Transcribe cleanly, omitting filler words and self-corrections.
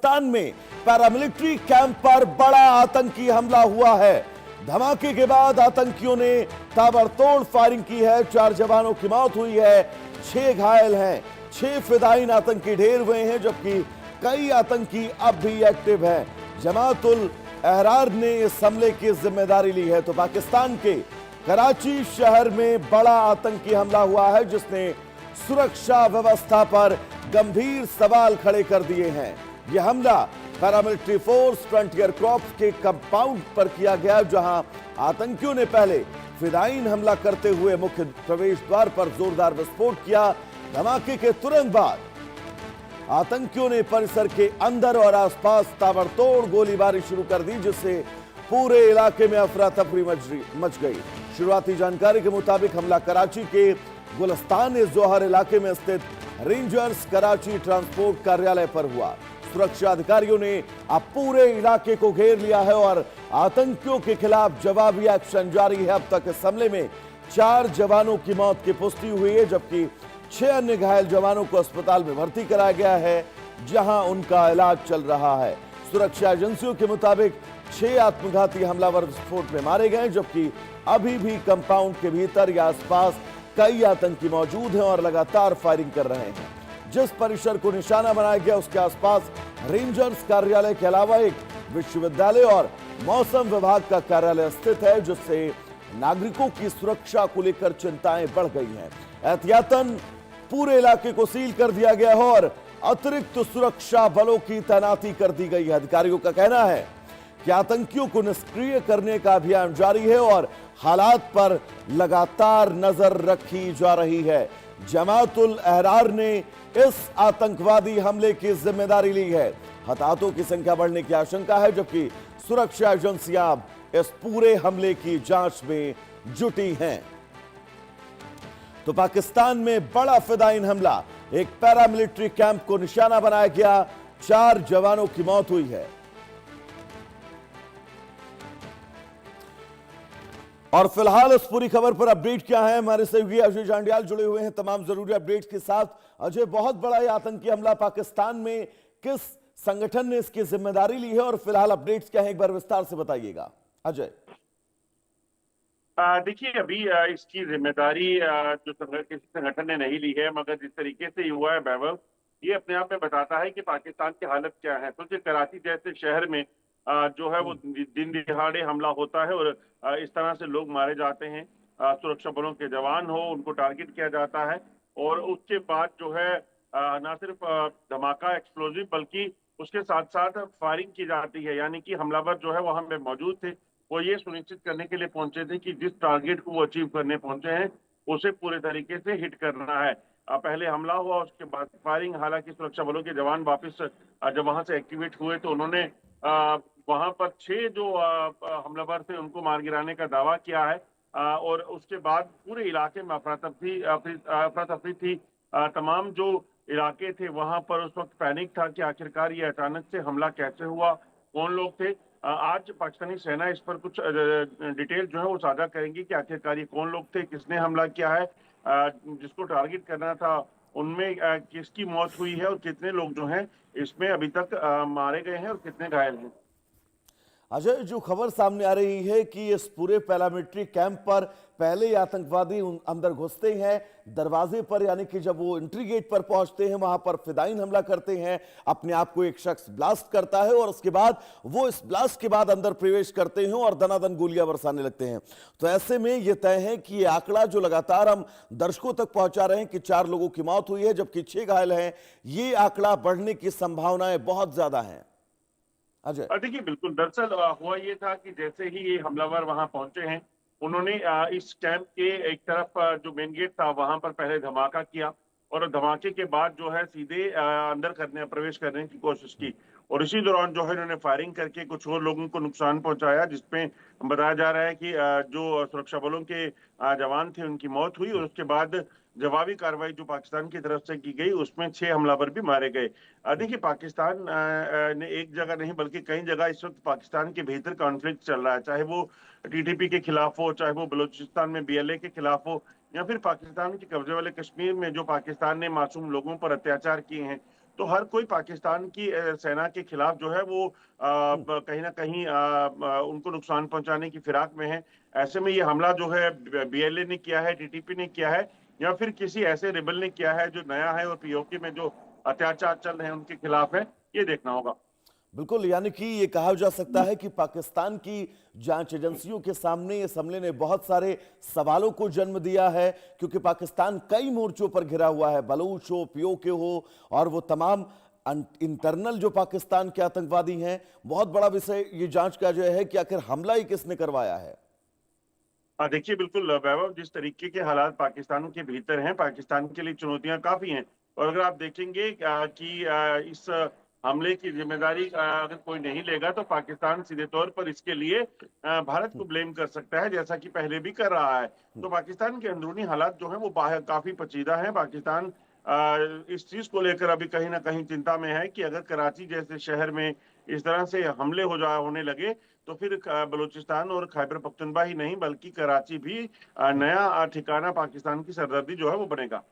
पाकिस्तान में paramilitary camp पर बड़ा आतंकी हमला हुआ है। धमाके के बाद आतंकियों ने ताबड़तोड़ फायरिंग की है। 4 जवानों की मौत हुई है, 6 घायल हैं, 6 फिदायीन आतंकी ढेर हुए हैं, जबकि कई आतंकी अब भी एक्टिव हैं। जमात-उल अहरार ने इस हमले की जिम्मेदारी ली है। तो पाकिस्तान के कराची शहर में बड़ा आतंकी हमला हुआ है, जिसने सुरक्षा व्यवस्था पर गंभीर सवाल खड़े कर दिए हैं। यह हमला पैरामिलिट्री फोर्स फ्रंटियर कॉर्प्स के कंपाउंड पर किया गया, जहां आतंकियों ने पहले फिदायीन हमला करते हुए मुख्य प्रवेश द्वार पर जोरदार विस्फोट किया। धमाके के तुरंत बाद आतंकियों ने परिसर के अंदर और आसपास ताबड़तोड़ गोलीबारी शुरू कर दी, जिससे पूरे इलाके में अफरा तफरी मच गई। शुरुआती जानकारी के मुताबिक हमला कराची के गुलिस्तान जोहर इलाके में स्थित रेंजर्स कराची ट्रांसपोर्ट कार्यालय पर हुआ। सुरक्षा अधिकारियों ने अब पूरे इलाके को घेर लिया है और आतंकियों के खिलाफ जवाबी एक्शन जारी है। अब तक इस हमले में 4 जवानों की मौत की पुष्टि हुई है, जबकि 6 अन्य घायल जवानों को अस्पताल में भर्ती कराया गया है, जहां उनका इलाज चल रहा है। सुरक्षा एजेंसियों के मुताबिक 6 आत्मघाती हमलावर विस्फोट में मारे गए, जबकि अभी भी कंपाउंड के भीतर या आसपास कई आतंकी मौजूद हैं और लगातार फायरिंग कर रहे हैं। जिस परिसर को निशाना बनाया गया उसके आसपास रेंजर्स कार्यालय के अलावा एक विश्वविद्यालय और मौसम विभाग का कार्यालय स्थित है, जिससे नागरिकों की सुरक्षा को लेकर चिंताएं बढ़ गई हैं। एहतियातन पूरे इलाके को सील कर दिया गया है और अतिरिक्त सुरक्षा बलों की तैनाती कर दी गई है। अधिकारियों का कहना है कि आतंकियों को निष्क्रिय करने का अभियान जारी है और हालात पर लगातार नजर रखी जा रही है। जमात-उल अहरार ने इस आतंकवादी हमले की जिम्मेदारी ली है। हताहतों की संख्या बढ़ने की आशंका है, जबकि सुरक्षा एजेंसियां इस पूरे हमले की जांच में जुटी हैं। तो पाकिस्तान में बड़ा फिदायीन हमला, एक पैरामिलिट्री कैंप को निशाना बनाया गया, 4 जवानों की मौत हुई है। और फिलहाल इस पूरी खबर पर अपडेट क्या है, हमारे सहयोगी अजय जांडियाल जुड़े हुए हैं तमाम जरूरी अपडेट्स के साथ। अजय, बहुत बड़ा यह आतंकी हमला पाकिस्तान में, किस संगठन ने इसकी जिम्मेदारी ली है और फिलहाल अपडेट्स क्या है, एक बार विस्तार से बताइएगा अजय। देखिए, अभी इसकी जिम्मेदारी जो किसी संगठन ने नहीं ली है, मगर जिस तरीके से हुआ है वैभव, ये अपने आप में बताता है कि पाकिस्तान की हालत क्या है। तो कराची जैसे शहर में जो है वो दिन दिहाड़े हमला होता है और इस तरह से लोग मारे जाते हैं। सुरक्षा बलों के जवान हो, उनको टारगेट किया जाता है और उसके बाद जो है ना सिर्फ धमाका एक्सप्लोजिव, बल्कि उसके साथ साथ फायरिंग की जाती है। यानी कि हमलावर जो है वहां पे मौजूद थे, वो ये सुनिश्चित करने के लिए पहुंचे थे कि जिस टारगेट को वो अचीव करने पहुंचे हैं उसे पूरे तरीके से हिट करना है। पहले हमला हुआ, उसके बाद फायरिंग। हालांकि सुरक्षा बलों के जवान वापस जब वहां से एक्टिवेट हुए तो उन्होंने वहां पर 6 जो हमलावर थे उनको मार गिराने का दावा किया है। और उसके बाद पूरे इलाके में अफरा तफरी थी। तमाम जो इलाके थे वहां पर उस वक्त पैनिक था कि आखिरकार ये अचानक से हमला कैसे हुआ, कौन लोग थे। आज पाकिस्तानी सेना इस पर कुछ डिटेल जो है वो साझा करेंगी कि आखिरकार ये कौन लोग थे, किसने हमला किया है, जिसको टारगेट करना था उनमें किसकी मौत हुई है और कितने लोग जो हैं इसमें अभी तक मारे गए हैं और कितने घायल हैं। अजय, जो खबर सामने आ रही है कि इस पूरे पैरामिलिट्री कैंप पर पहले ही आतंकवादी अंदर घुसते हैं दरवाजे पर, यानी कि जब वो एंट्री गेट पर पहुंचते हैं वहां पर फिदायीन हमला करते हैं। अपने आप को एक शख्स ब्लास्ट करता है और उसके बाद वो इस ब्लास्ट के बाद अंदर प्रवेश करते हैं और दनादन गोलियां बरसाने लगते हैं। तो ऐसे में यह तय है कि ये आंकड़ा जो लगातार हम दर्शकों तक पहुंचा रहे हैं कि 4 लोगों की मौत हुई है जबकि 6 घायल हैं, ये आंकड़ा बढ़ने की संभावनाएं बहुत ज्यादा हैं। अजय, देखिए, बिल्कुल, दरअसल हुआ ये था कि जैसे ही ये हमलावर वहां पहुंचे हैं, उन्होंने इस कैंप के एक तरफ जो मेन गेट था वहां पर पहले धमाका किया और धमाके के बाद जो है सीधे अंदर प्रवेश करने की कोशिश की और इसी दौरान जो है इन्होंने फायरिंग करके कुछ और लोगों को नुकसान पहुंचाया, जिसमें बताया जा रहा है कि जो सुरक्षा बलों के जवान थे उनकी मौत हुई और उसके बाद जवाबी कार्रवाई जो पाकिस्तान की तरफ से की गई उसमें 6 हमलावर भी मारे गए। देखिए, पाकिस्तान ने एक जगह नहीं बल्कि कई जगह इस वक्त पाकिस्तान के भीतर कॉन्फ्लिक्ट चल रहा है, चाहे वो टीटीपी के खिलाफ हो, चाहे वो बलूचिस्तान में बीएलए के खिलाफ हो, या फिर पाकिस्तान के कब्जे वाले कश्मीर में जो पाकिस्तान ने मासूम लोगों पर अत्याचार किए हैं। तो हर कोई पाकिस्तान की सेना के खिलाफ जो है वो कहीं ना कहीं उनको नुकसान पहुंचाने की फिराक में है। ऐसे में ये हमला जो है बीएलए ने किया है, टीटीपी ने किया है, या फिर किसी ऐसे रिबल ने किया है जो नया है और पीओके में जो अत्याचार चल रहे हैं उनके खिलाफ है, ये देखना होगा। बिल्कुल, यानी कि ये कहा जा सकता है कि पाकिस्तान की जांच एजेंसियों के सामने इस हमले ने बहुत सारे सवालों को जन्म दिया है, क्योंकि पाकिस्तान कई मोर्चों पर घिरा हुआ है, बलूच हो, पीओके हो, और वो तमाम इंटरनल जो पाकिस्तान के आतंकवादी हैं। बहुत बड़ा विषय ये जांच का जो है कि आखिर हमला ही किसने करवाया है। हाँ, देखिए बिल्कुल वैभव, जिस तरीके के हालात पाकिस्तान के भीतर हैं, पाकिस्तान के लिए चुनौतियां काफी हैं। और अगर आप देखेंगे कि इस हमले की जिम्मेदारी अगर कोई नहीं लेगा तो पाकिस्तान सीधे तौर पर इसके लिए भारत को ब्लेम कर सकता है, जैसा कि पहले भी कर रहा है। तो पाकिस्तान के अंदरूनी हालात जो है वो बाहर काफी पेचीदा है। पाकिस्तान इस चीज को लेकर अभी कहीं ना कहीं चिंता में है कि अगर कराची जैसे शहर में इस तरह से हमले होने लगे तो फिर बलूचिस्तान और खैबर पख्तूनख्वा ही नहीं बल्कि कराची भी नया ठिकाना पाकिस्तान की सरहदी जो है वो बनेगा।